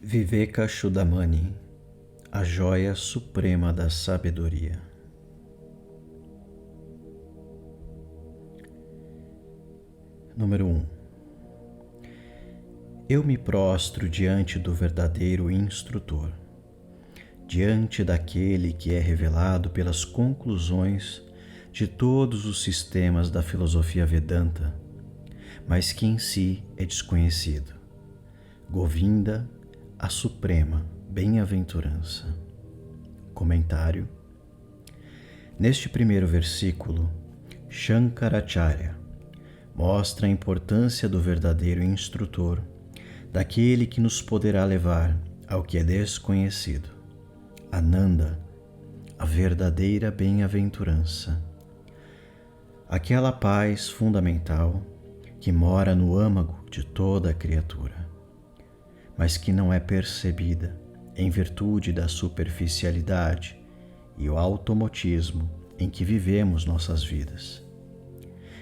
Vivekachudamani, a joia suprema da sabedoria. Número 1. Eu me prostro diante do verdadeiro instrutor, diante daquele que é revelado pelas conclusões de todos os sistemas da filosofia Vedanta, mas que em si é desconhecido. Govinda, a suprema bem-aventurança. Comentário. Neste primeiro versículo, Shankaracharya mostra a importância do verdadeiro instrutor, daquele que nos poderá levar ao que é desconhecido. Ananda, a verdadeira bem-aventurança. Aquela paz fundamental que mora no âmago de toda a criatura, mas que não é percebida em virtude da superficialidade e o automatismo em que vivemos nossas vidas.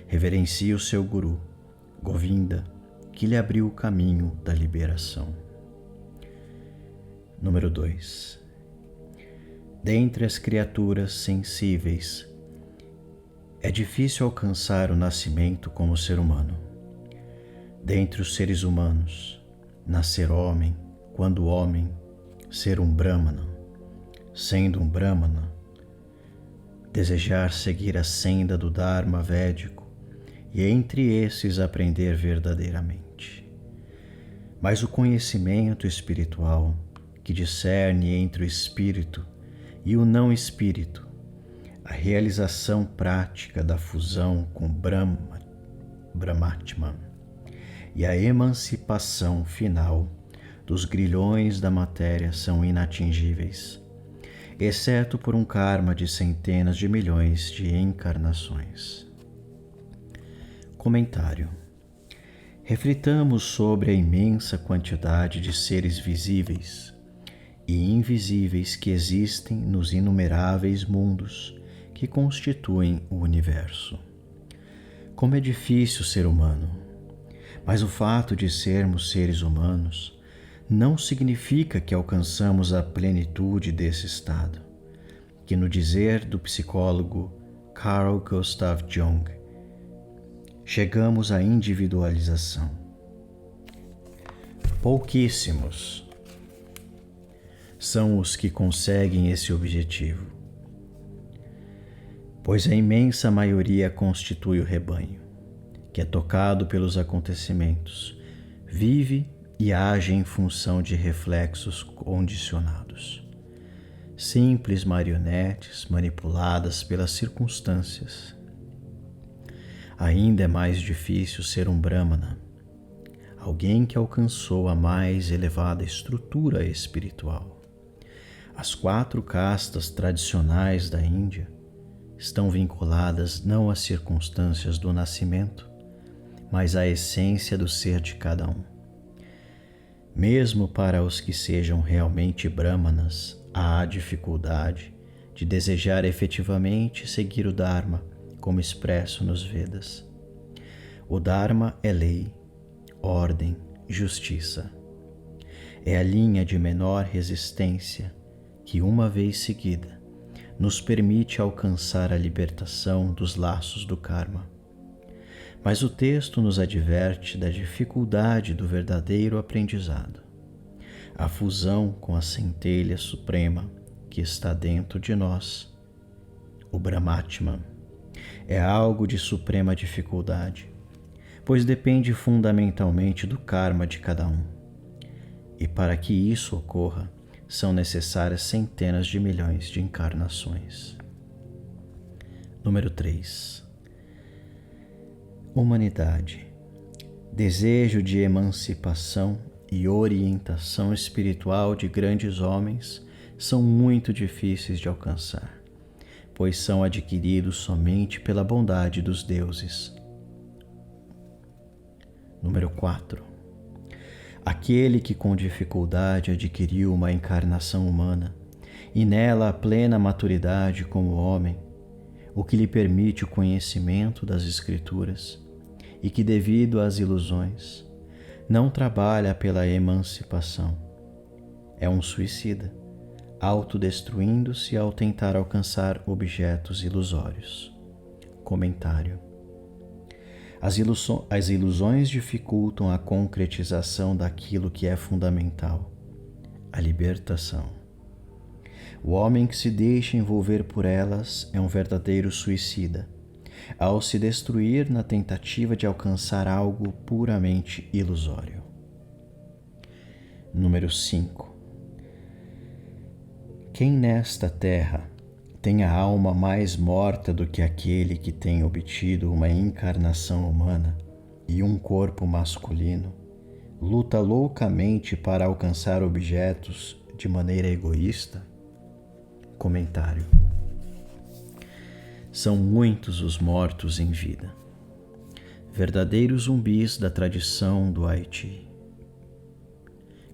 Reverencie o seu Guru, Govinda, que lhe abriu o caminho da liberação. Número 2. Dentre as criaturas sensíveis, é difícil alcançar o nascimento como ser humano. Dentre os seres humanos, nascer homem, quando homem, ser um Brahmana, sendo um Brahmana, desejar seguir a senda do Dharma védico e entre esses aprender verdadeiramente. Mas o conhecimento espiritual que discerne entre o espírito e o não espírito, a realização prática da fusão com Brahmatman e a emancipação final dos grilhões da matéria são inatingíveis, exceto por um karma de centenas de milhões de encarnações. Comentário. Reflitamos sobre a imensa quantidade de seres visíveis e invisíveis que existem nos inumeráveis mundos que constituem o universo. Como é difícil ser humano, mas o fato de sermos seres humanos não significa que alcançamos a plenitude desse estado, que no dizer do psicólogo Carl Gustav Jung, chegamos à individualização. Pouquíssimos são os que conseguem esse objetivo, pois a imensa maioria constitui o rebanho, que é tocado pelos acontecimentos, vive e age em função de reflexos condicionados. Simples marionetes manipuladas pelas circunstâncias. Ainda é mais difícil ser um Brahmana, alguém que alcançou a mais elevada estrutura espiritual. As 4 castas tradicionais da Índia estão vinculadas não às circunstâncias do nascimento, mas à essência do ser de cada um. Mesmo para os que sejam realmente Brahmanas, há dificuldade de desejar efetivamente seguir o Dharma, como expresso nos Vedas. O Dharma é lei, ordem, justiça. É a linha de menor resistência que, uma vez seguida, nos permite alcançar a libertação dos laços do karma. Mas o texto nos adverte da dificuldade do verdadeiro aprendizado, a fusão com a centelha suprema que está dentro de nós, o Brahmatman. É algo de suprema dificuldade, pois depende fundamentalmente do karma de cada um. E para que isso ocorra, são necessárias centenas de milhões de encarnações. Número 3. Humanidade. Desejo de emancipação e orientação espiritual de grandes homens são muito difíceis de alcançar, pois são adquiridos somente pela bondade dos deuses. Número 4. Aquele que com dificuldade adquiriu uma encarnação humana e nela a plena maturidade como homem, o que lhe permite o conhecimento das Escrituras, e que, devido às ilusões, não trabalha pela emancipação, é um suicida, autodestruindo-se ao tentar alcançar objetos ilusórios. Comentário. As ilusões dificultam a concretização daquilo que é fundamental, a libertação. O homem que se deixa envolver por elas é um verdadeiro suicida, ao se destruir na tentativa de alcançar algo puramente ilusório. Número 5. Quem nesta terra tem a alma mais morta do que aquele que tem obtido uma encarnação humana e um corpo masculino, luta loucamente para alcançar objetos de maneira egoísta? Comentário. São muitos os mortos em vida, verdadeiros zumbis da tradição do Haiti,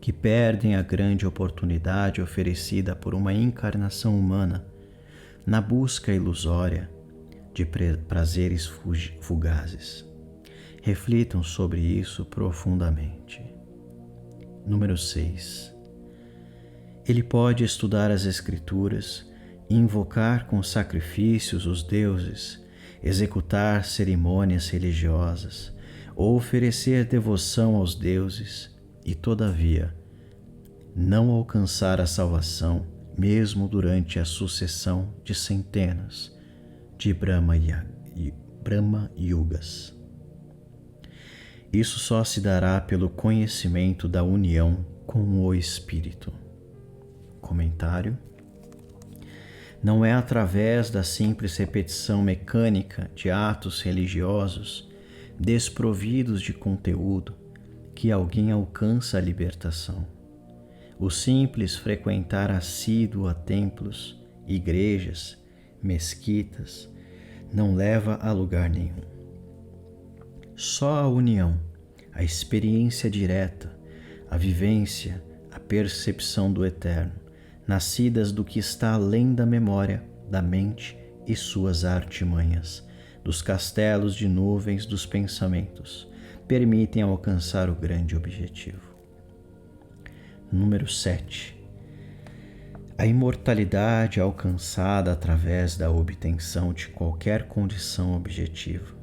que perdem a grande oportunidade oferecida por uma encarnação humana na busca ilusória de prazeres fugazes. Reflitam sobre isso profundamente. Número 6. Ele pode estudar as Escrituras, invocar com sacrifícios os deuses, executar cerimônias religiosas ou oferecer devoção aos deuses e, todavia, não alcançar a salvação mesmo durante a sucessão de centenas de Brahma Yugas. Isso só se dará pelo conhecimento da união com o Espírito. Comentário. Não é através da simples repetição mecânica de atos religiosos desprovidos de conteúdo que alguém alcança a libertação. O simples frequentar assíduo a templos, igrejas, mesquitas, não leva a lugar nenhum. Só a união, a experiência direta, a vivência, a percepção do eterno, nascidas do que está além da memória, da mente e suas artimanhas, dos castelos de nuvens dos pensamentos, permitem alcançar o grande objetivo. Número 7. A imortalidade alcançada através da obtenção de qualquer condição objetiva,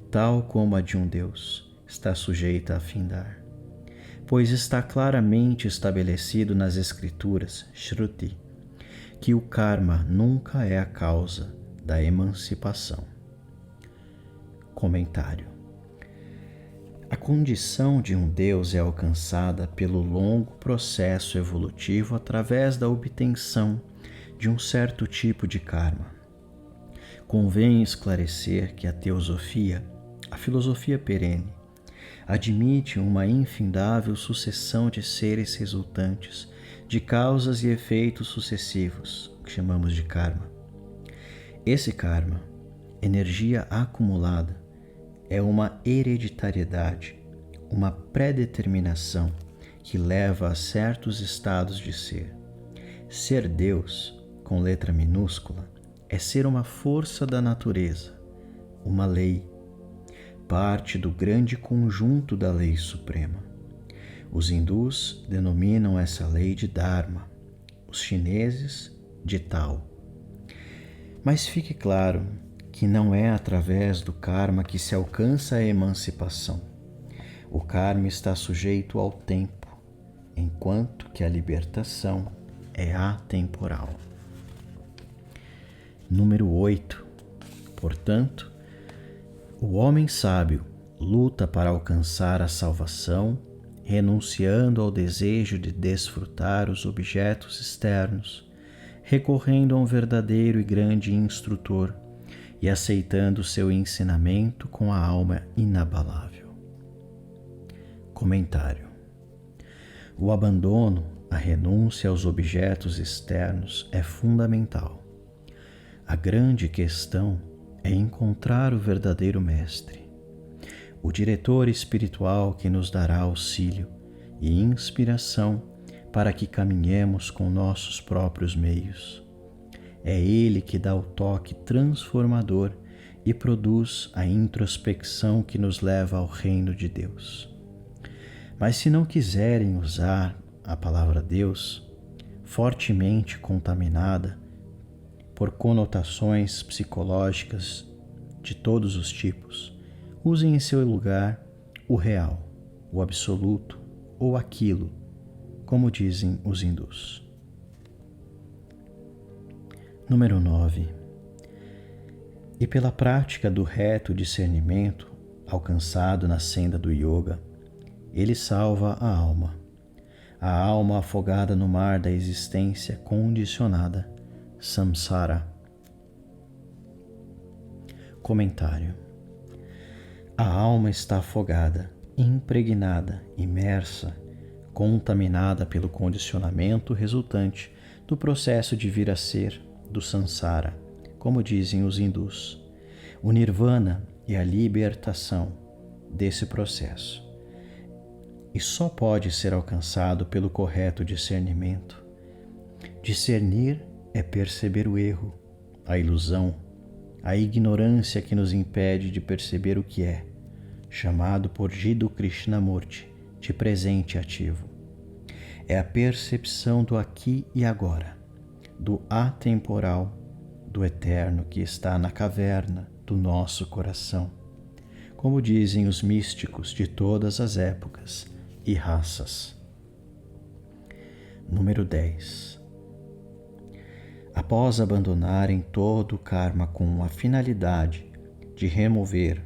tal como a de um Deus, está sujeita a findar, pois está claramente estabelecido nas Escrituras, Shruti, que o karma nunca é a causa da emancipação. Comentário. A condição de um Deus é alcançada pelo longo processo evolutivo através da obtenção de um certo tipo de karma. Convém esclarecer que a teosofia, a filosofia perene, admite uma infindável sucessão de seres resultantes de causas e efeitos sucessivos, que chamamos de karma. Esse karma, energia acumulada, é uma hereditariedade, uma predeterminação que leva a certos estados de ser. Ser Deus, com letra minúscula, é ser uma força da natureza, uma lei, parte do grande conjunto da lei suprema. Os hindus denominam essa lei de Dharma, os chineses de Tao. Mas fique claro que não é através do karma que se alcança a emancipação. O karma está sujeito ao tempo, enquanto que a libertação é atemporal. Número 8. Portanto, o homem sábio luta para alcançar a salvação, renunciando ao desejo de desfrutar os objetos externos, recorrendo a um verdadeiro e grande instrutor e aceitando seu ensinamento com a alma inabalável. Comentário. O abandono, a renúncia aos objetos externos é fundamental. A grande questão é encontrar o verdadeiro mestre, o diretor espiritual que nos dará auxílio e inspiração para que caminhemos com nossos próprios meios. É Ele que dá o toque transformador e produz a introspecção que nos leva ao reino de Deus. Mas se não quiserem usar a palavra Deus, fortemente contaminada por conotações psicológicas de todos os tipos, usem em seu lugar o real, o absoluto ou aquilo, como dizem os hindus. Número 9. E pela prática do reto discernimento alcançado na senda do yoga, ele salva a alma afogada no mar da existência condicionada, samsara. Comentário. A alma está afogada, impregnada, imersa, contaminada pelo condicionamento resultante do processo de vir a ser do samsara, como dizem os hindus. O nirvana é a libertação desse processo e só pode ser alcançado pelo correto discernimento. Discernir é perceber o erro, a ilusão, a ignorância que nos impede de perceber o que é, chamado por Jiddu Krishnamurti de presente ativo. É a percepção do aqui e agora, do atemporal, do eterno que está na caverna do nosso coração, como dizem os místicos de todas as épocas e raças. Número 10. Após abandonarem todo o karma com a finalidade de remover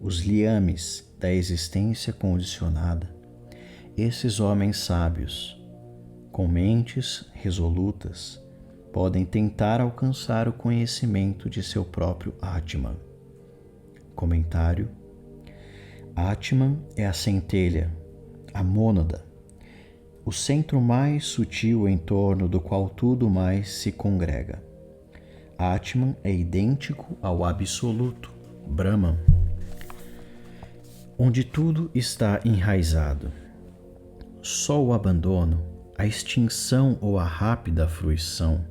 os liames da existência condicionada, esses homens sábios, com mentes resolutas, podem tentar alcançar o conhecimento de seu próprio Atman. Comentário. Atman é a centelha, a mônada, o centro mais sutil em torno do qual tudo mais se congrega. Atman é idêntico ao absoluto, Brahman, onde tudo está enraizado. Só o abandono, a extinção ou a rápida fruição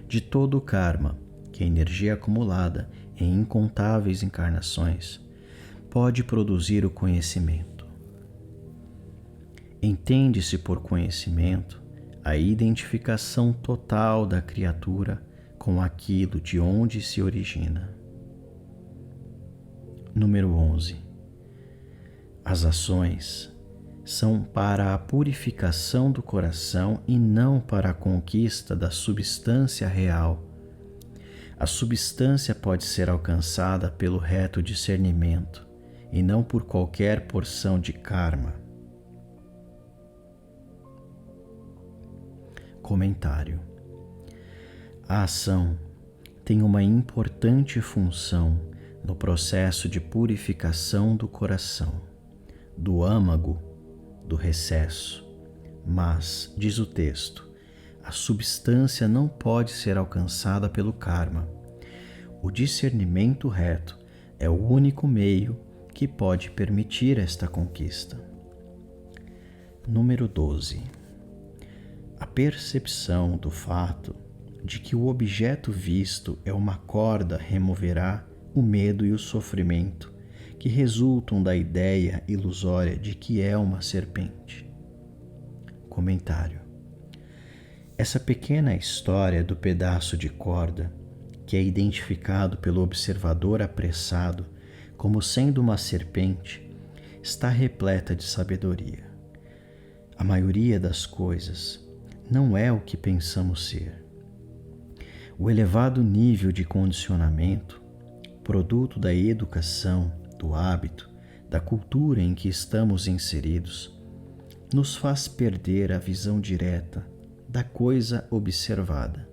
de todo o karma, que é energia acumulada em incontáveis encarnações, pode produzir o conhecimento. Entende-se por conhecimento a identificação total da criatura com aquilo de onde se origina. Número 11. As ações são para a purificação do coração e não para a conquista da substância real. A substância pode ser alcançada pelo reto discernimento e não por qualquer porção de karma. Comentário. A ação tem uma importante função no processo de purificação do coração, do âmago, do recesso, mas, diz o texto, a substância não pode ser alcançada pelo karma. O discernimento reto é o único meio que pode permitir esta conquista. Número 12. A percepção do fato de que o objeto visto é uma corda removerá o medo e o sofrimento que resultam da ideia ilusória de que é uma serpente. Comentário. Essa pequena história do pedaço de corda, que é identificado pelo observador apressado como sendo uma serpente, está repleta de sabedoria. A maioria das coisas não é o que pensamos ser. O elevado nível de condicionamento, produto da educação, do hábito, da cultura em que estamos inseridos, nos faz perder a visão direta da coisa observada.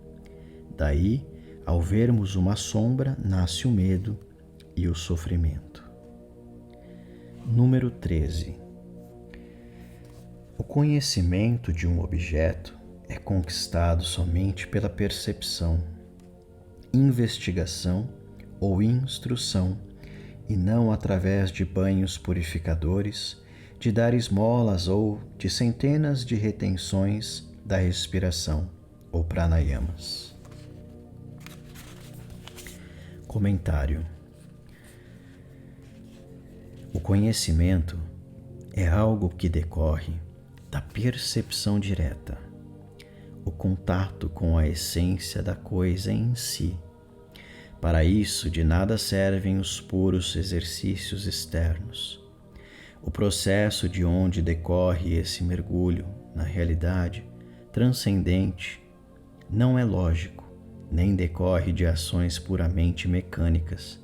Daí, ao vermos uma sombra, nasce o medo e o sofrimento. Número 13. O conhecimento de um objeto é conquistado somente pela percepção, investigação ou instrução, e não através de banhos purificadores, de dar esmolas ou de centenas de retenções da respiração ou pranayamas. Comentário. O conhecimento é algo que decorre da percepção direta, o contato com a essência da coisa em si. Para isso, de nada servem os puros exercícios externos. O processo de onde decorre esse mergulho na realidade transcendente não é lógico, nem decorre de ações puramente mecânicas.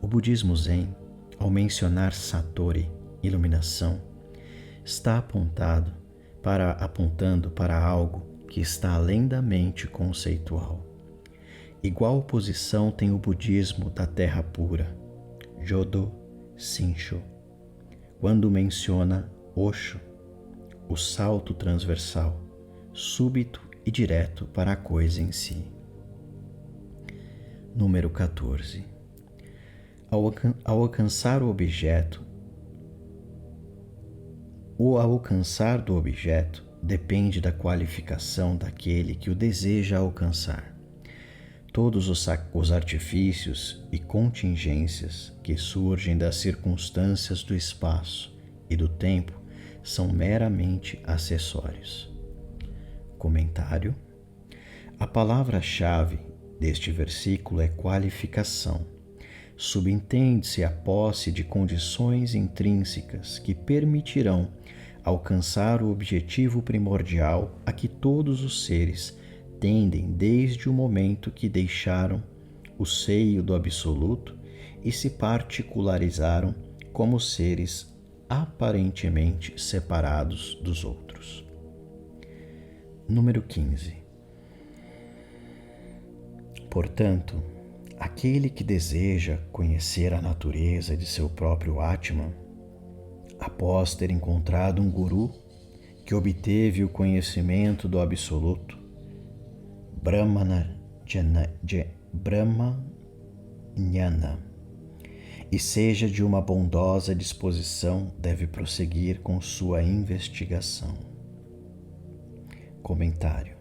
O budismo Zen, ao mencionar Satori, iluminação, está apontando para algo que está além da mente conceitual. Igual posição tem o budismo da terra pura, Jodo Shinsho, quando menciona Osho, o salto transversal, súbito e direto para a coisa em si. Número 14. Ao alcançar do objeto depende da qualificação daquele que o deseja alcançar. Todos os artifícios e contingências que surgem das circunstâncias do espaço e do tempo são meramente acessórios. Comentário: a palavra-chave deste versículo é qualificação. Subentende-se a posse de condições intrínsecas que permitirão alcançar o objetivo primordial a que todos os seres tendem desde o momento que deixaram o seio do Absoluto e se particularizaram como seres aparentemente separados dos outros. Número 15. Portanto, aquele que deseja conhecer a natureza de seu próprio Atman, após ter encontrado um guru que obteve o conhecimento do Absoluto, Brahmanyana, e seja de uma bondosa disposição, deve prosseguir com sua investigação. Comentário: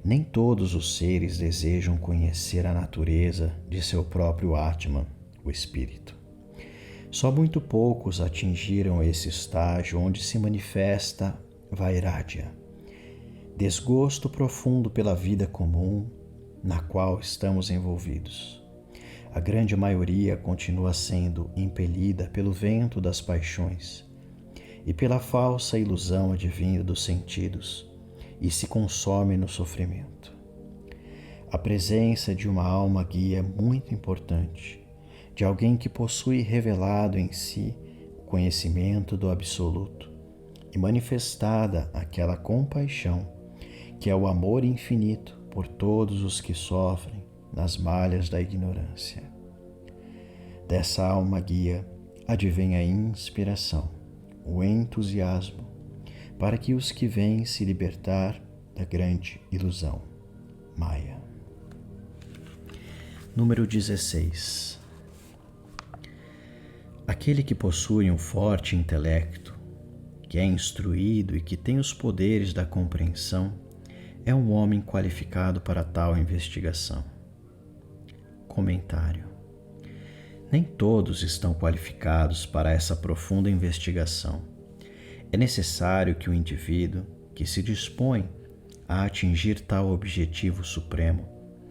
nem todos os seres desejam conhecer a natureza de seu próprio Atman, o Espírito. Só muito poucos atingiram esse estágio onde se manifesta Vairagya, desgosto profundo pela vida comum na qual estamos envolvidos. A grande maioria continua sendo impelida pelo vento das paixões e pela falsa ilusão advinda dos sentidos e se consome no sofrimento. A presença de uma alma guia é muito importante, de alguém que possui revelado em si o conhecimento do Absoluto e manifestada aquela compaixão que é o amor infinito por todos os que sofrem nas malhas da ignorância. Dessa alma guia advém a inspiração, o entusiasmo, para que os que vêm se libertar da grande ilusão, Maya. Número 16. Aquele que possui um forte intelecto, que é instruído e que tem os poderes da compreensão, é um homem qualificado para tal investigação. Comentário: nem todos estão qualificados para essa profunda investigação. É necessário que o indivíduo que se dispõe a atingir tal objetivo supremo,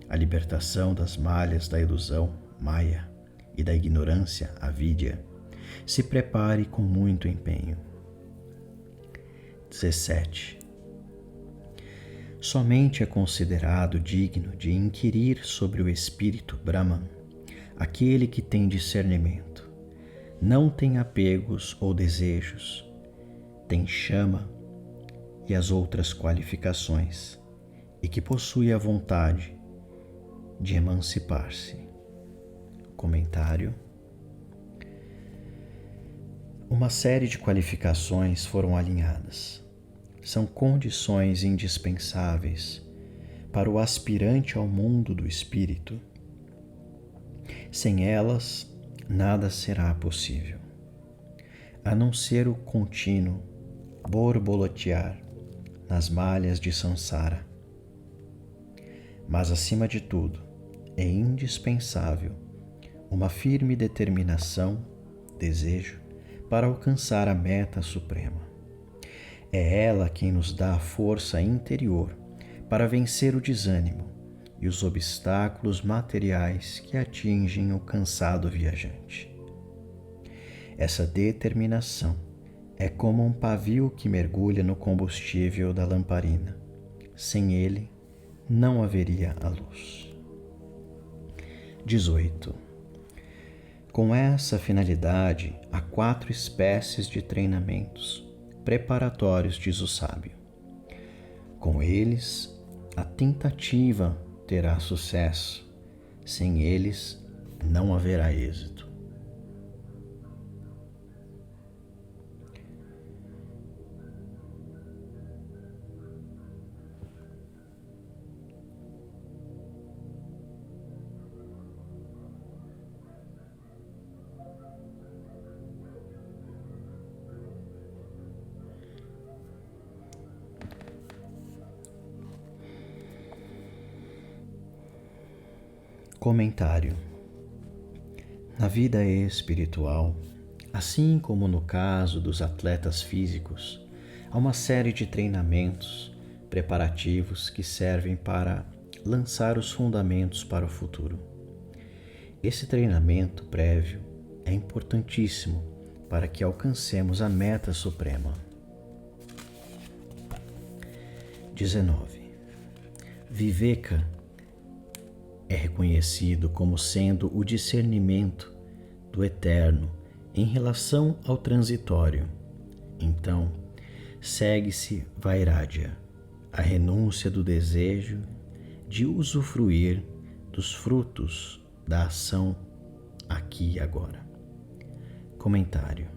a libertação das malhas da ilusão, Maya, e da ignorância, Avidya, se prepare com muito empenho. 17. Somente é considerado digno de inquirir sobre o espírito Brahman aquele que tem discernimento, não tem apegos ou desejos, tem chama e as outras qualificações, e que possui a vontade de emancipar-se. Comentário: uma série de qualificações foram alinhadas. São condições indispensáveis para o aspirante ao mundo do espírito. Sem elas, nada será possível, a não ser o contínuo borboletear nas malhas de Sansara. Mas, acima de tudo, é indispensável uma firme determinação, desejo, para alcançar a meta suprema. É ela quem nos dá a força interior para vencer o desânimo e os obstáculos materiais que atingem o cansado viajante. Essa determinação é como um pavio que mergulha no combustível da lamparina. Sem ele, não haveria a luz. 18. Com essa finalidade, há 4 espécies de treinamentos preparatórios, diz o sábio. Com eles, a tentativa terá sucesso. Sem eles, não haverá êxito. Comentário. Na vida espiritual, assim como no caso dos atletas físicos, há uma série de treinamentos preparativos que servem para lançar os fundamentos para o futuro. Esse treinamento prévio é importantíssimo para que alcancemos a meta suprema. 19. Viveka é reconhecido como sendo o discernimento do eterno em relação ao transitório. Então, segue-se Vairagya, a renúncia do desejo de usufruir dos frutos da ação aqui e agora. Comentário.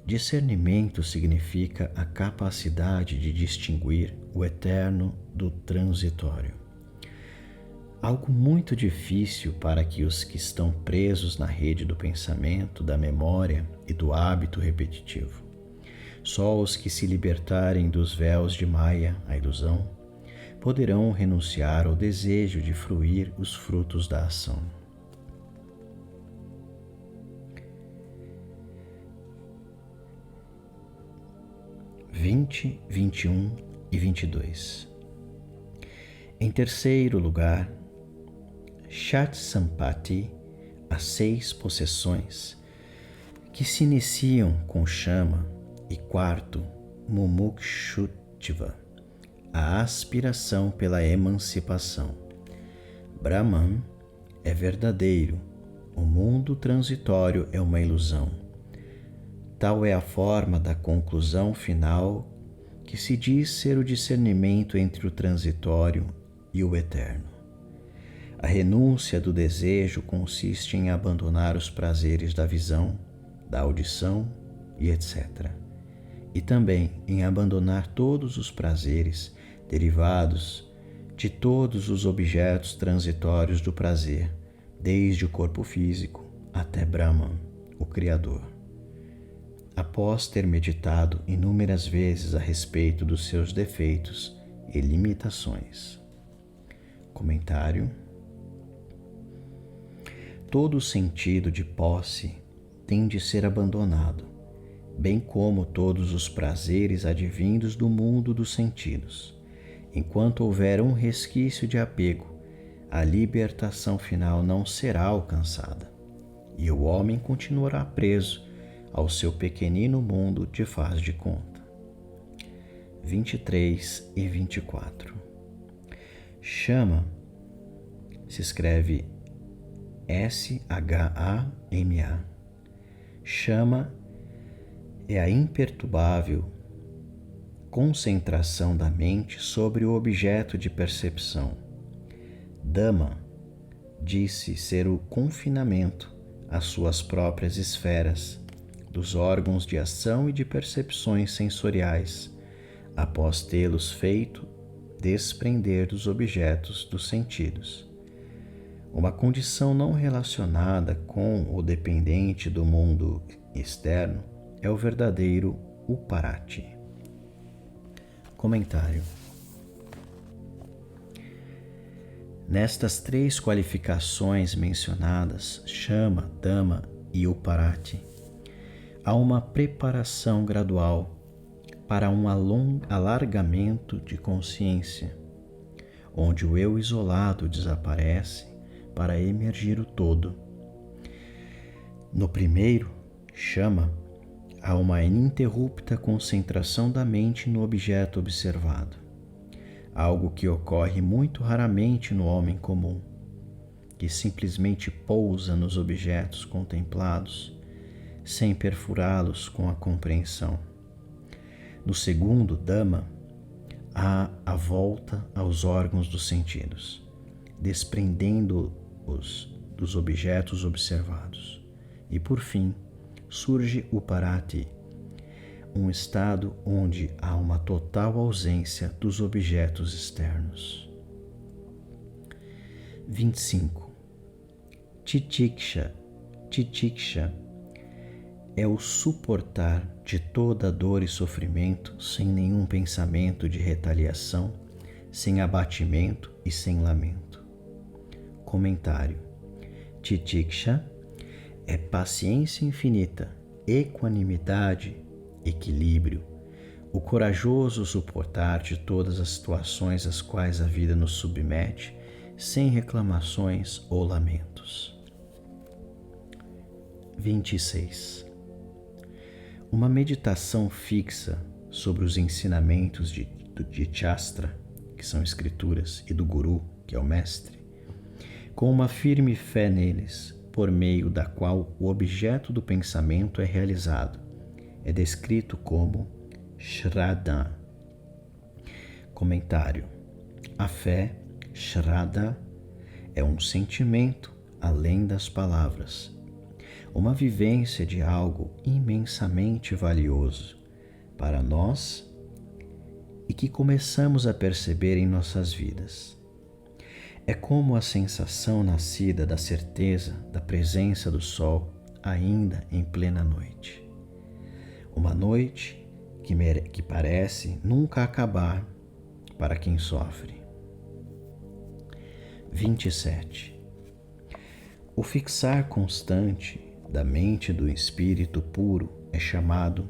Discernimento significa a capacidade de distinguir o eterno do transitório. Algo muito difícil para que os que estão presos na rede do pensamento, da memória e do hábito repetitivo. Só os que se libertarem dos véus de Maya, a ilusão, poderão renunciar ao desejo de fruir os frutos da ação. (20, 21 e 22). Em terceiro lugar, Shat Sampati, as 6 possessões, que se iniciam com chama, e quarto, Mumukshutva, a aspiração pela emancipação. Brahman é verdadeiro, o mundo transitório é uma ilusão. Tal é a forma da conclusão final que se diz ser o discernimento entre o transitório e o eterno. A renúncia do desejo consiste em abandonar os prazeres da visão, da audição e etc. E também em abandonar todos os prazeres derivados de todos os objetos transitórios do prazer, desde o corpo físico até Brahman, o Criador. Após ter meditado inúmeras vezes a respeito dos seus defeitos e limitações. Comentário. Todo o sentido de posse tem de ser abandonado, bem como todos os prazeres advindos do mundo dos sentidos. Enquanto houver um resquício de apego, a libertação final não será alcançada, e o homem continuará preso ao seu pequenino mundo de faz de conta. 23 e 24. Chama se escreve S-H-A-M-A. Chama é a imperturbável concentração da mente sobre o objeto de percepção. Dhamma disse ser o confinamento às suas próprias esferas, dos órgãos de ação e de percepções sensoriais, após tê-los feito desprender dos objetos dos sentidos. Uma condição não relacionada com ou dependente do mundo externo é o verdadeiro Uparati. Comentário. Nestas 3 qualificações mencionadas, Chama, Dhamma e Uparati, há uma preparação gradual para um alargamento de consciência, onde o eu isolado desaparece para emergir o todo. No primeiro, chama a uma ininterrupta concentração da mente no objeto observado, algo que ocorre muito raramente no homem comum, que simplesmente pousa nos objetos contemplados, sem perfurá-los com a compreensão. No segundo, Dhamma, há a volta aos órgãos dos sentidos, desprendendo-os dos objetos observados. E, por fim, surge o Parati, um estado onde há uma total ausência dos objetos externos. 25. Titiksha. Titiksha é o suportar de toda dor e sofrimento sem nenhum pensamento de retaliação, sem abatimento e sem lamento. Comentário. Titiksha é paciência infinita, equanimidade, equilíbrio, o corajoso suportar de todas as situações às quais a vida nos submete, sem reclamações ou lamentos. 26. Uma meditação fixa sobre os ensinamentos de Shastra, que são escrituras, e do Guru, que é o mestre, com uma firme fé neles, por meio da qual o objeto do pensamento é realizado, é descrito como Shraddha. Comentário. A fé, Shraddha, é um sentimento além das palavras, uma vivência de algo imensamente valioso para nós e que começamos a perceber em nossas vidas. É como a sensação nascida da certeza da presença do sol ainda em plena noite. Uma noite que parece nunca acabar para quem sofre. 27. O fixar constante da mente do espírito puro é chamado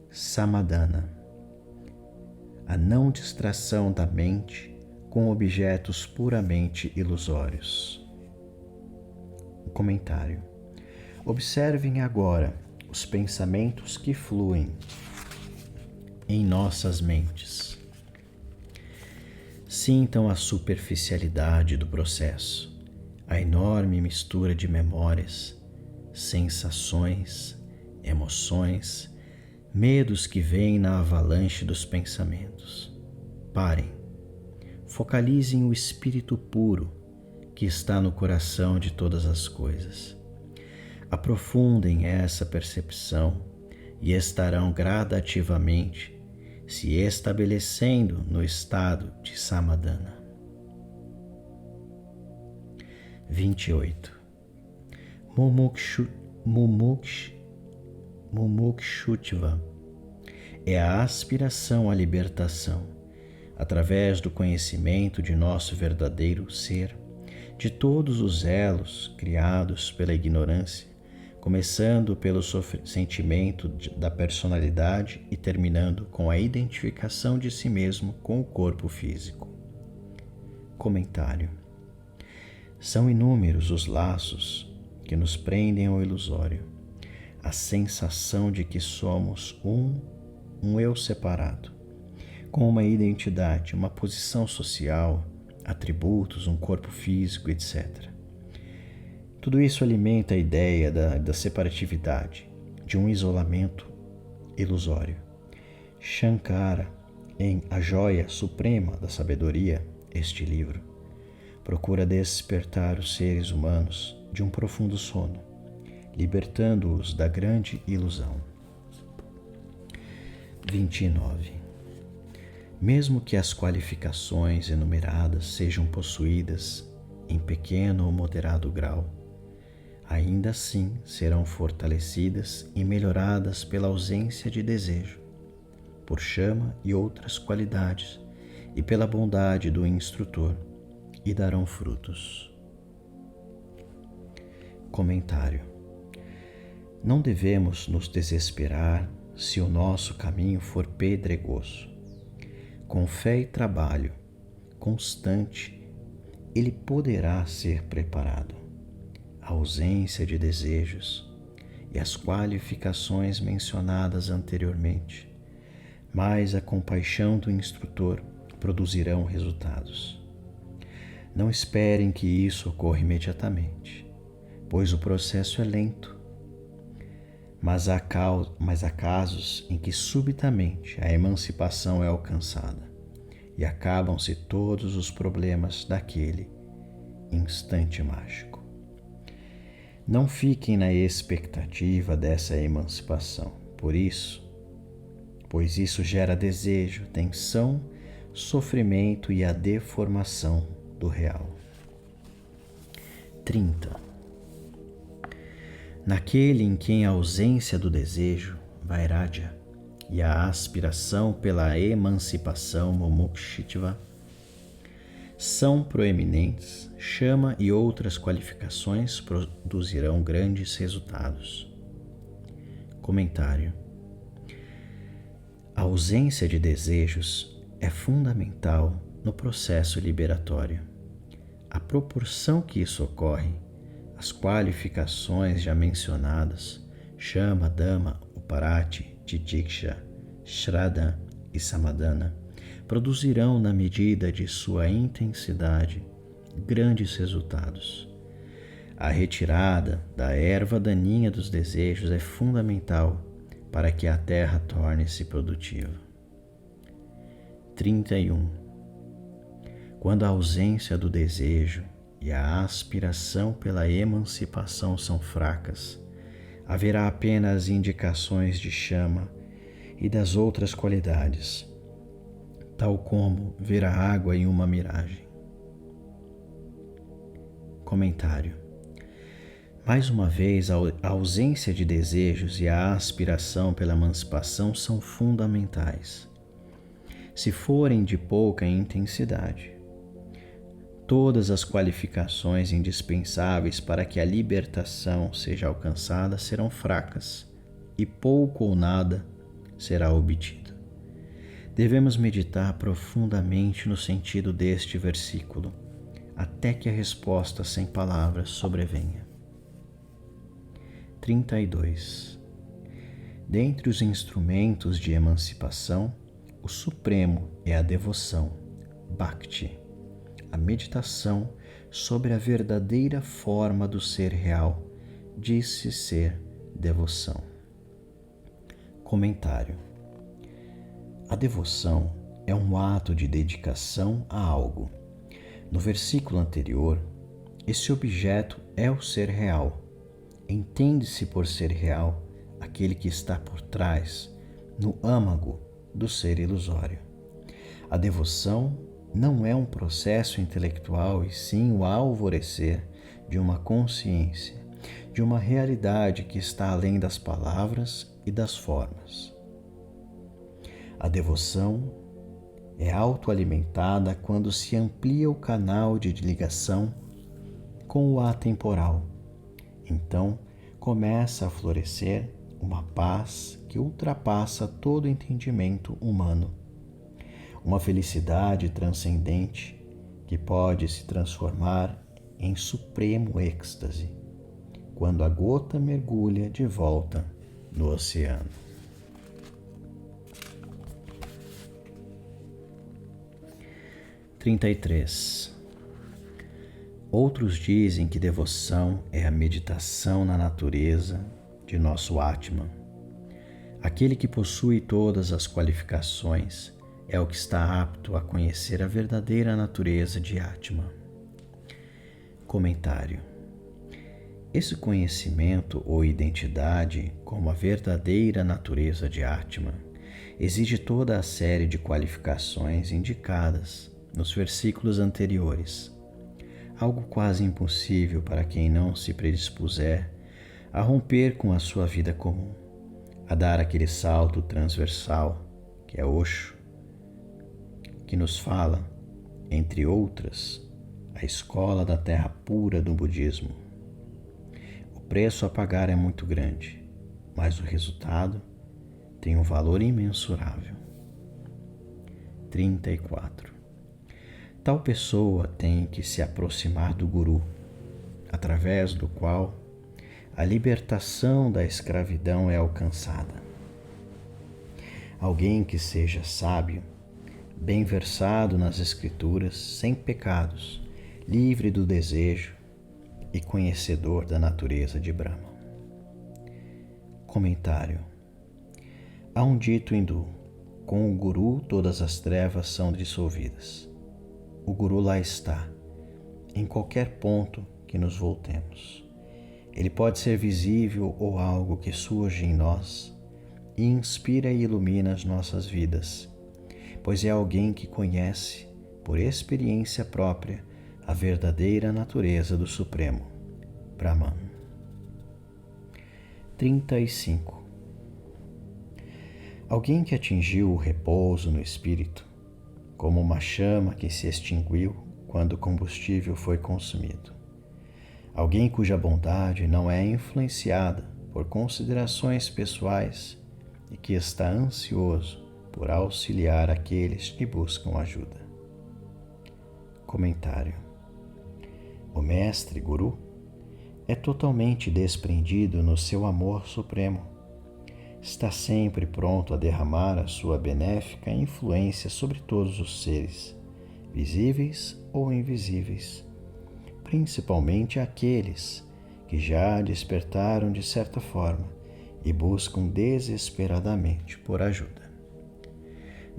Samadhana. A não distração da mente com objetos puramente ilusórios. Comentário. Observem agora os pensamentos que fluem em nossas mentes. Sintam a superficialidade do processo, a enorme mistura de memórias, sensações, emoções, medos que vêm na avalanche dos pensamentos. Parem. Focalizem o espírito puro que está no coração de todas as coisas. Aprofundem essa percepção e estarão gradativamente se estabelecendo no estado de Samadhana. 28. Mumukshutva é a aspiração à libertação, através do conhecimento de nosso verdadeiro ser, de todos os elos criados pela ignorância, começando pelo sentimento da personalidade e terminando com a identificação de si mesmo com o corpo físico. Comentário. São inúmeros os laços que nos prendem ao ilusório, a sensação de que somos um eu separado, com uma identidade, uma posição social, atributos, um corpo físico, etc. Tudo isso alimenta a ideia da separatividade, de um isolamento ilusório. Shankara, em A Joia Suprema da Sabedoria, este livro, procura despertar os seres humanos de um profundo sono, libertando-os da grande ilusão. 29. Mesmo que as qualificações enumeradas sejam possuídas em pequeno ou moderado grau, ainda assim serão fortalecidas e melhoradas pela ausência de desejo, por chama e outras qualidades, e pela bondade do instrutor, e darão frutos. Comentário. Não devemos nos desesperar se o nosso caminho for pedregoso. Com fé e trabalho constante, ele poderá ser preparado. A ausência de desejos e as qualificações mencionadas anteriormente, mais a compaixão do instrutor produzirão resultados. Não esperem que isso ocorra imediatamente, pois o processo é lento. Mas há casos em que subitamente a emancipação é alcançada e acabam-se todos os problemas daquele instante mágico. Não fiquem na expectativa dessa emancipação, pois isso gera desejo, tensão, sofrimento e a deformação do real. 30. Naquele em quem a ausência do desejo, Vairagya, e a aspiração pela emancipação, Mumukshitva, são proeminentes, chama e outras qualificações produzirão grandes resultados. Comentário: a ausência de desejos é fundamental no processo liberatório. A proporção que isso ocorre, as qualificações já mencionadas, Shama, Dhamma, Uparati, Titiksha, Shraddha e Samadhana, produzirão na medida de sua intensidade grandes resultados. A retirada da erva daninha dos desejos é fundamental para que a terra torne-se produtiva. 31. Quando a ausência do desejo e a aspiração pela emancipação são fracas, haverá apenas indicações de chama e das outras qualidades, tal como ver a água em uma miragem. Comentário: mais uma vez, a ausência de desejos e a aspiração pela emancipação são fundamentais. Se forem de pouca intensidade, todas as qualificações indispensáveis para que a libertação seja alcançada serão fracas e pouco ou nada será obtido. Devemos meditar profundamente no sentido deste versículo, até que a resposta sem palavras sobrevenha. 32. Dentre os instrumentos de emancipação, o supremo é a devoção, Bhakti, a meditação sobre a verdadeira forma do ser real, diz-se ser devoção. Comentário: a devoção é um ato de dedicação a algo. No versículo anterior, esse objeto é o ser real. Entende-se por ser real aquele que está por trás, no âmago do ser ilusório. A devoção não é um processo intelectual, e sim o alvorecer de uma consciência, de uma realidade que está além das palavras e das formas. A devoção é autoalimentada quando se amplia o canal de ligação com o atemporal. Então começa a florescer uma paz que ultrapassa todo entendimento humano, uma felicidade transcendente que pode se transformar em supremo êxtase quando a gota mergulha de volta no oceano. (33) Outros dizem que devoção é a meditação na natureza de nosso Atman. Aquele que possui todas as qualificações é o que está apto a conhecer a verdadeira natureza de Atman. Comentário: esse conhecimento ou identidade como a verdadeira natureza de Atman exige toda a série de qualificações indicadas nos versículos anteriores, algo quase impossível para quem não se predispuser a romper com a sua vida comum, a dar aquele salto transversal que é Osho, que nos fala, entre outras, a escola da terra pura do budismo. O preço a pagar é muito grande, mas o resultado tem um valor imensurável. 34. Tal pessoa tem que se aproximar do Guru, através do qual a libertação da escravidão é alcançada. Alguém que seja sábio, bem versado nas Escrituras, sem pecados, livre do desejo e conhecedor da natureza de Brahma. Comentário. Há um dito hindu: com o Guru todas as trevas são dissolvidas. O Guru lá está, em qualquer ponto que nos voltemos. Ele pode ser visível ou algo que surge em nós e inspira e ilumina as nossas vidas, pois é alguém que conhece, por experiência própria, a verdadeira natureza do Supremo, Brahman. 35. Alguém que atingiu o repouso no espírito, como uma chama que se extinguiu quando o combustível foi consumido. Alguém cuja bondade não é influenciada por considerações pessoais e que está ansioso por auxiliar aqueles que buscam ajuda. Comentário. O Mestre Guru é totalmente desprendido no seu amor supremo. Está sempre pronto a derramar a sua benéfica influência sobre todos os seres, visíveis ou invisíveis, principalmente aqueles que já despertaram de certa forma e buscam desesperadamente por ajuda.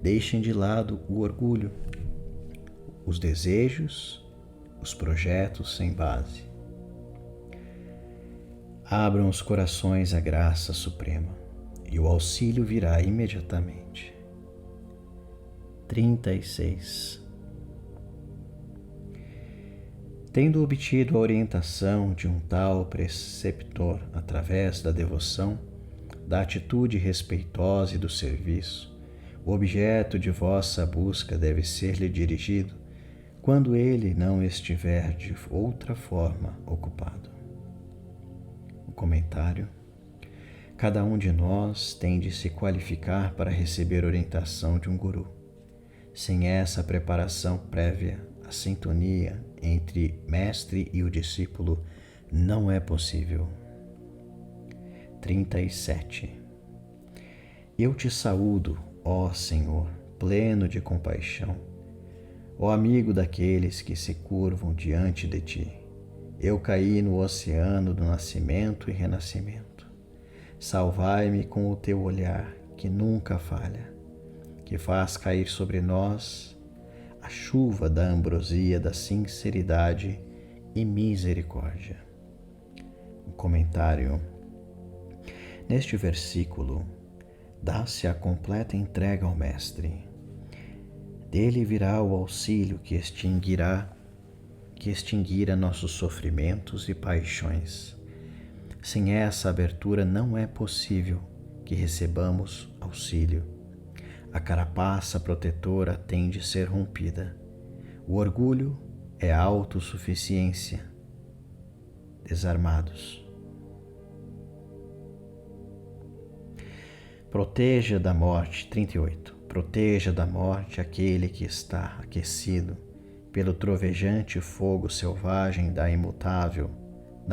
Deixem de lado o orgulho, os desejos, os projetos sem base. Abram os corações à graça suprema e o auxílio virá imediatamente. 36. Tendo obtido a orientação de um tal preceptor através da devoção, da atitude respeitosa e do serviço, o objeto de vossa busca deve ser-lhe dirigido quando ele não estiver de outra forma ocupado. O comentário. Cada um de nós tem de se qualificar para receber orientação de um guru. Sem essa preparação prévia, a sintonia entre mestre e o discípulo não é possível. 37. Eu te saúdo, ó Senhor, pleno de compaixão, ó amigo daqueles que se curvam diante de ti. Eu caí no oceano do nascimento e renascimento. Salvai-me com o teu olhar, que nunca falha, que faz cair sobre nós a chuva da ambrosia, da sinceridade e misericórdia. Um comentário. Neste versículo, dá-se a completa entrega ao Mestre. Dele virá o auxílio que extinguirá nossos sofrimentos e paixões. Sem essa abertura não é possível que recebamos auxílio. A carapaça protetora tem de ser rompida. O orgulho é a autossuficiência. Desarmados. Proteja da morte, 38. Proteja da morte aquele que está aquecido pelo trovejante fogo selvagem da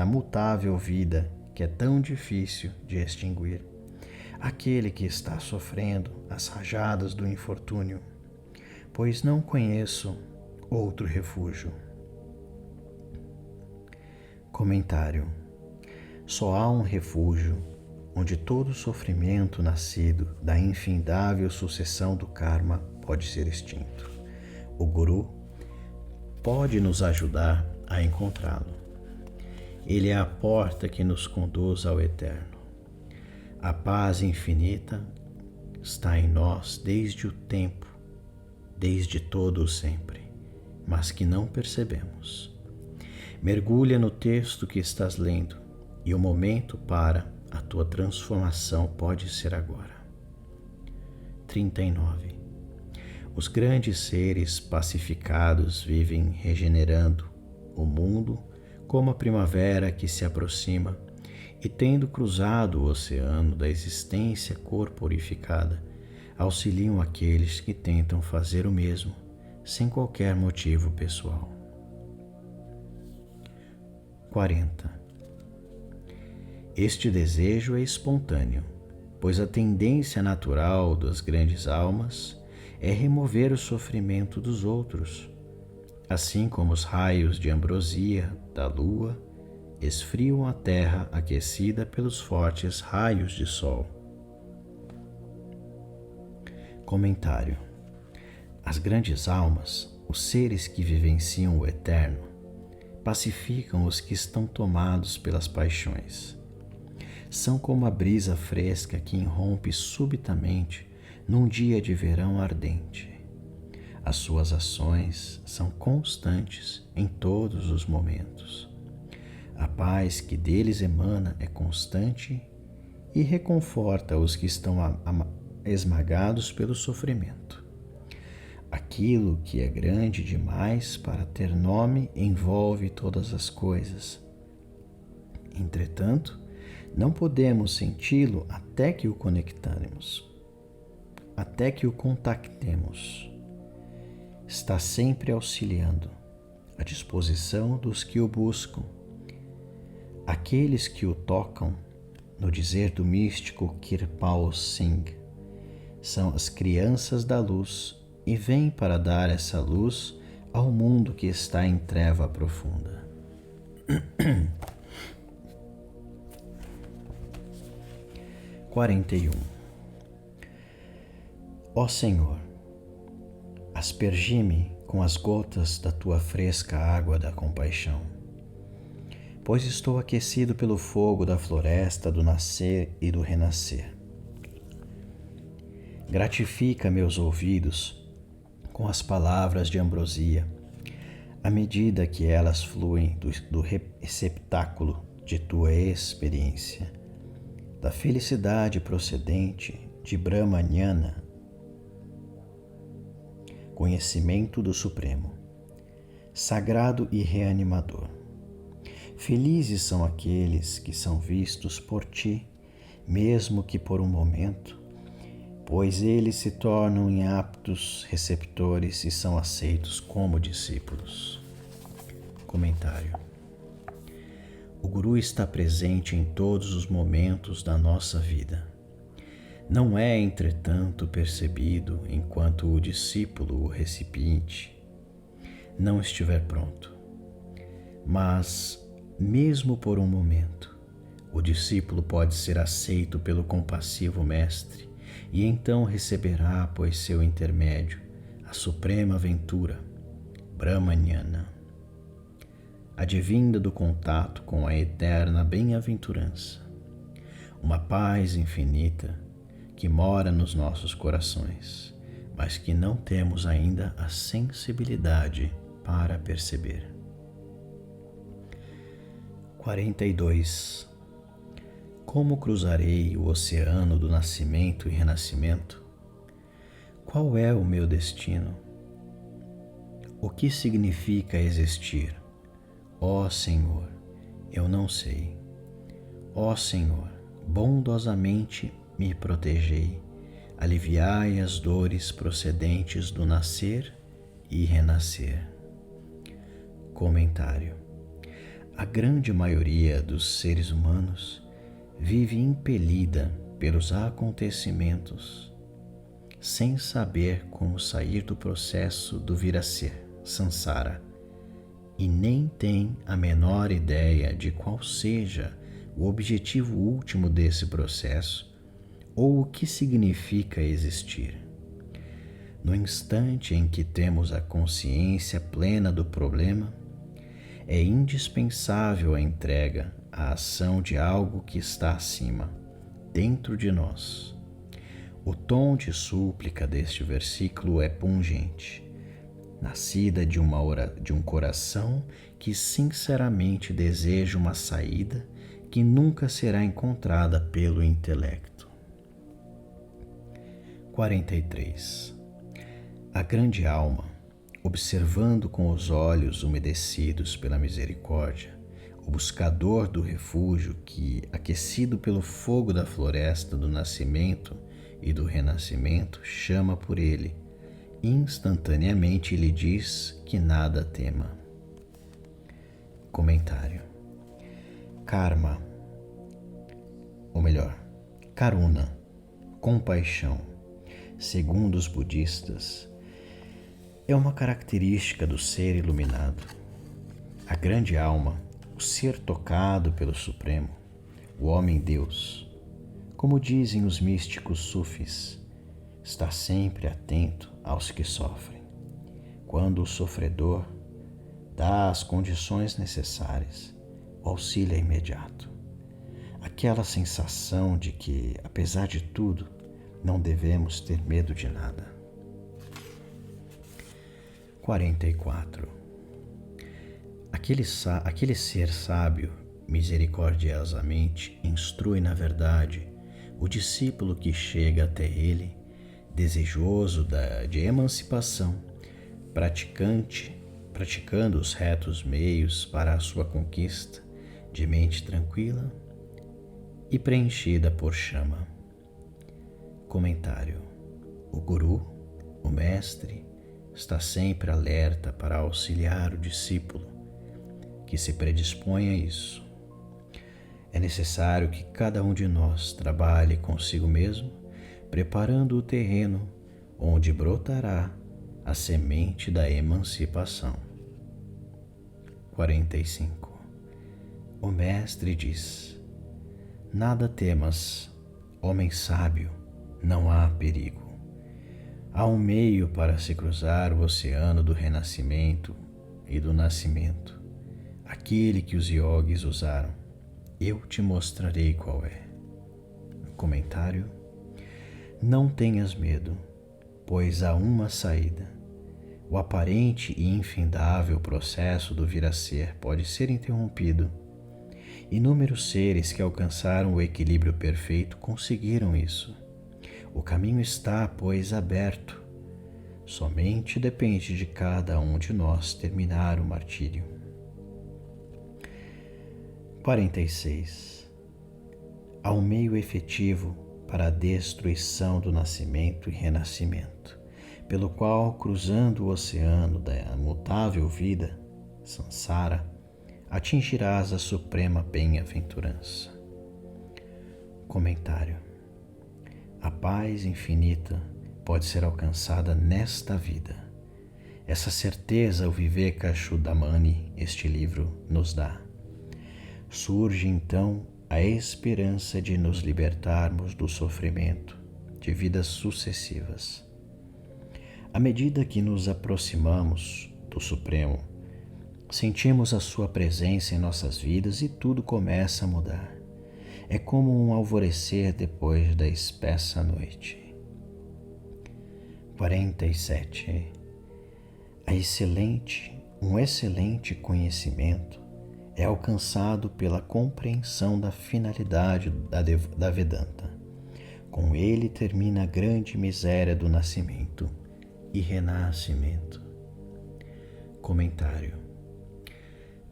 mutável vida que é tão difícil de extinguir. Aquele que está sofrendo as rajadas do infortúnio, pois não conheço outro refúgio. Comentário. Só há um refúgio onde todo sofrimento nascido da infindável sucessão do karma pode ser extinto. O Guru pode nos ajudar a encontrá-lo. Ele é a porta que nos conduz ao eterno. A paz infinita está em nós desde o tempo, desde todo o sempre, mas que não percebemos. Mergulha no texto que estás lendo e o momento para a tua transformação pode ser agora. 39. Os grandes seres pacificados vivem regenerando o mundo como a primavera que se aproxima e, tendo cruzado o oceano da existência corporificada, auxiliam aqueles que tentam fazer o mesmo, sem qualquer motivo pessoal. 40. Este desejo é espontâneo, pois a tendência natural das grandes almas é remover o sofrimento dos outros, assim como os raios de ambrosia da lua esfriam a terra aquecida pelos fortes raios de sol. Comentário: as grandes almas, os seres que vivenciam o eterno, pacificam os que estão tomados pelas paixões. São como a brisa fresca que irrompe subitamente num dia de verão ardente. As suas ações são constantes em todos os momentos. A paz que deles emana é constante e reconforta os que estão esmagados pelo sofrimento. Aquilo que é grande demais para ter nome envolve todas as coisas. Entretanto, não podemos senti-lo até que o contactemos. Está sempre auxiliando, à disposição dos que o buscam. Aqueles que o tocam, no dizer do místico Kirpal Singh, são as crianças da luz e vêm para dar essa luz ao mundo que está em treva profunda. 41. Ó Senhor, aspergi-me com as gotas da tua fresca água da compaixão, pois estou aquecido pelo fogo da floresta do nascer e do renascer. Gratifica meus ouvidos com as palavras de ambrosia, à medida que elas fluem do receptáculo de tua experiência, da felicidade procedente de Brahmanyana, conhecimento do Supremo, sagrado e reanimador. Felizes são aqueles que são vistos por ti, mesmo que por um momento, pois eles se tornam inaptos receptores e são aceitos como discípulos. Comentário: o Guru está presente em todos os momentos da nossa vida. Não é, entretanto, percebido enquanto o discípulo, o recipiente, não estiver pronto. Mas, mesmo por um momento, o discípulo pode ser aceito pelo compassivo mestre e então receberá, por seu intermédio, a suprema ventura, Brahmanyana, advinda do contato com a eterna bem-aventurança, uma paz infinita que mora nos nossos corações, mas que não temos ainda a sensibilidade para perceber. 42. Como cruzarei o oceano do nascimento e renascimento? Qual é o meu destino? O que significa existir? Ó Senhor, eu não sei. Ó Senhor, bondosamente me protegei, aliviai as dores procedentes do nascer e renascer. Comentário: a grande maioria dos seres humanos vive impelida pelos acontecimentos, sem saber como sair do processo do vir a ser, samsara, e nem tem a menor ideia de qual seja o objetivo último desse processo ou o que significa existir. No instante em que temos a consciência plena do problema, é indispensável a entrega à ação de algo que está acima, dentro de nós. O tom de súplica deste versículo é pungente, nascida de um coração que sinceramente deseja uma saída que nunca será encontrada pelo intelecto. 43. A grande alma, observando com os olhos umedecidos pela misericórdia o buscador do refúgio que, aquecido pelo fogo da floresta do nascimento e do renascimento, chama por ele, instantaneamente lhe diz que nada tema. Comentário. Karma, ou melhor, Karuna, compaixão, segundo os budistas, é uma característica do ser iluminado. A grande alma, o ser tocado pelo Supremo, o homem-deus, como dizem os místicos sufis, está sempre atento aos que sofrem. Quando o sofredor dá as condições necessárias, o auxílio é imediato. Aquela sensação de que, apesar de tudo, não devemos ter medo de nada. 44. Aquele ser sábio, misericordiosamente, instrui na verdade o discípulo que chega até ele, desejoso de emancipação, praticando os retos meios para a sua conquista, de mente tranquila e preenchida por chama. Comentário. O guru, o mestre, está sempre alerta para auxiliar o discípulo que se predispõe a isso. É necessário que cada um de nós trabalhe consigo mesmo, preparando o terreno onde brotará a semente da emancipação. 45. O mestre diz: nada temas, homem sábio, não há perigo. Há um meio para se cruzar o oceano do renascimento e do nascimento, aquele que os yogis usaram. Eu te mostrarei qual é. Comentário. Não tenhas medo, pois há uma saída. O aparente e infindável processo do vir a ser pode ser interrompido. Inúmeros seres que alcançaram o equilíbrio perfeito conseguiram isso. O caminho está, pois, aberto. Somente depende de cada um de nós terminar o martírio. 46. Há um meio efetivo para a destruição do nascimento e renascimento, pelo qual, cruzando o oceano da mutável vida, Sansara, atingirás a suprema bem-aventurança. Comentário. A paz infinita pode ser alcançada nesta vida. Essa certeza o Vivekachudamani, este livro, nos dá. Surge então a esperança de nos libertarmos do sofrimento de vidas sucessivas. À medida que nos aproximamos do Supremo, sentimos a sua presença em nossas vidas e tudo começa a mudar. É como um alvorecer depois da espessa noite. 47. Um excelente conhecimento é alcançado pela compreensão da finalidade da Vedanta. Com ele termina a grande miséria do nascimento e renascimento. Comentário.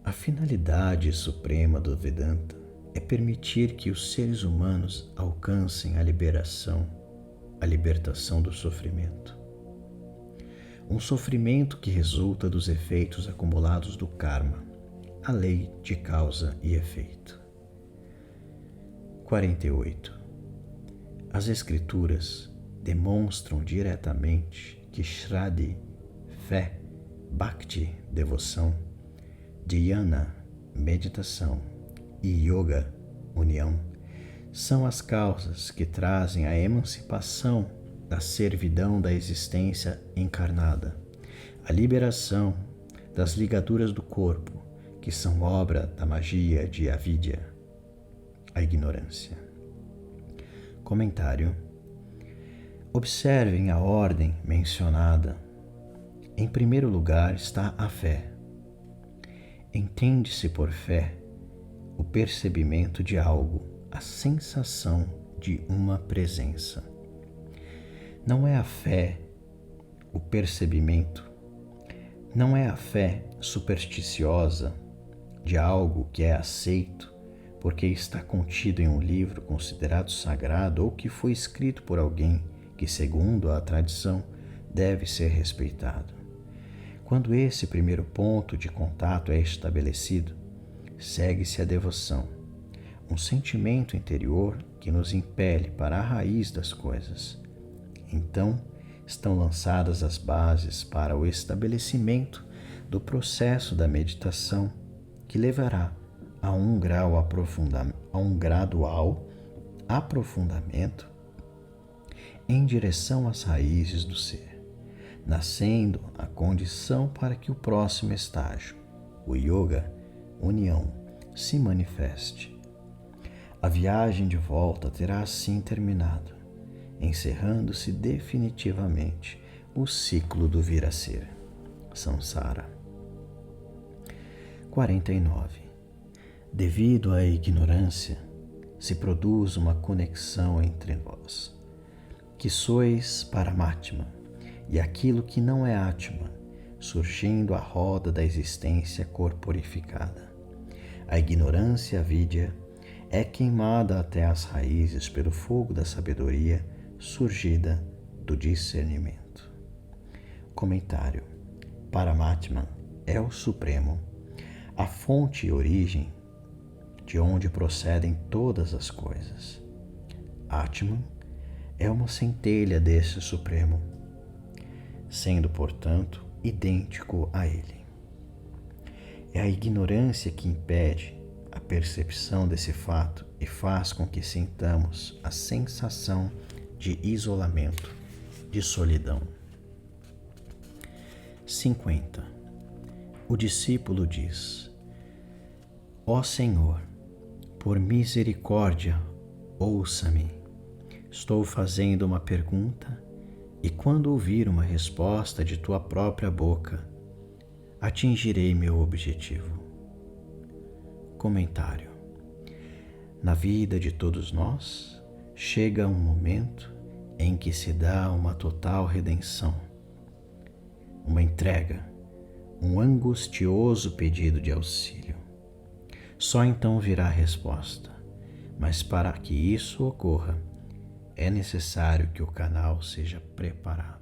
A finalidade suprema do Vedanta é permitir que os seres humanos alcancem a libertação do sofrimento. Um sofrimento que resulta dos efeitos acumulados do karma, a lei de causa e efeito. 48. As Escrituras demonstram diretamente que Shraddha, fé, Bhakti, devoção, Dhyana, meditação, e Yoga, união, são as causas que trazem a emancipação da servidão da existência encarnada, a liberação das ligaduras do corpo, que são obra da magia de avidya, a ignorância. Comentário. Observem a ordem mencionada. Em primeiro lugar está a fé. Entende-se por fé o percebimento de algo, a sensação de uma presença. Não é a fé o percebimento, não é a fé supersticiosa, de algo que é aceito porque está contido em um livro considerado sagrado ou que foi escrito por alguém que, segundo a tradição, deve ser respeitado. Quando esse primeiro ponto de contato é estabelecido, segue-se a devoção, um sentimento interior que nos impele para a raiz das coisas. Então, estão lançadas as bases para o estabelecimento do processo da meditação, que levará a um gradual aprofundamento em direção às raízes do ser, nascendo a condição para que o próximo estágio, o yoga, união, se manifeste. A viagem de volta terá assim terminado, encerrando-se definitivamente o ciclo do vir a ser, samsara. 49. Devido à ignorância, se produz uma conexão entre vós, que sois Paramatma, e aquilo que não é Atma, surgindo a roda da existência corporificada. A ignorância avidya é queimada até as raízes pelo fogo da sabedoria surgida do discernimento. Comentário: Paramatma é o Supremo, a fonte e origem de onde procedem todas as coisas. Atman é uma centelha desse Supremo, sendo, portanto, idêntico a ele. É a ignorância que impede a percepção desse fato e faz com que sintamos a sensação de isolamento, de solidão. 50. O discípulo diz: Ó Senhor, por misericórdia, ouça-me. Estou fazendo uma pergunta e quando ouvir uma resposta de tua própria boca, atingirei meu objetivo. Comentário: na vida de todos nós, chega um momento em que se dá uma total redenção, uma entrega, um angustioso pedido de auxílio. Só então virá a resposta, mas para que isso ocorra, é necessário que o canal seja preparado.